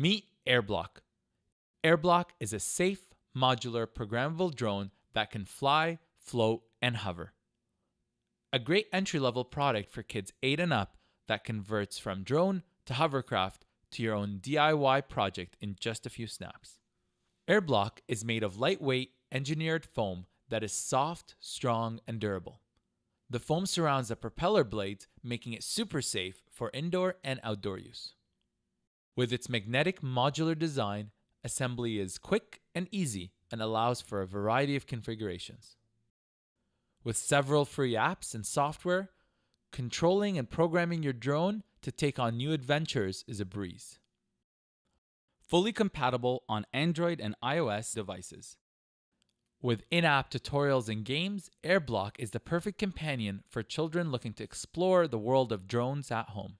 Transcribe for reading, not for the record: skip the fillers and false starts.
Meet Airblock. Airblock is a safe, modular, programmable drone that can fly, float, and hover. A great entry-level product for kids 8 and up that converts from drone to hovercraft to your own DIY project in just a few snaps. Airblock is made of lightweight, engineered foam that is soft, strong, and durable. The foam surrounds the propeller blades, making it super safe for indoor and outdoor use. With its magnetic modular design, assembly is quick and easy and allows for a variety of configurations. With several free apps and software, controlling and programming your drone to take on new adventures is a breeze. Fully compatible on Android and iOS devices. With in-app tutorials and games, Airblock is the perfect companion for children looking to explore the world of drones at home.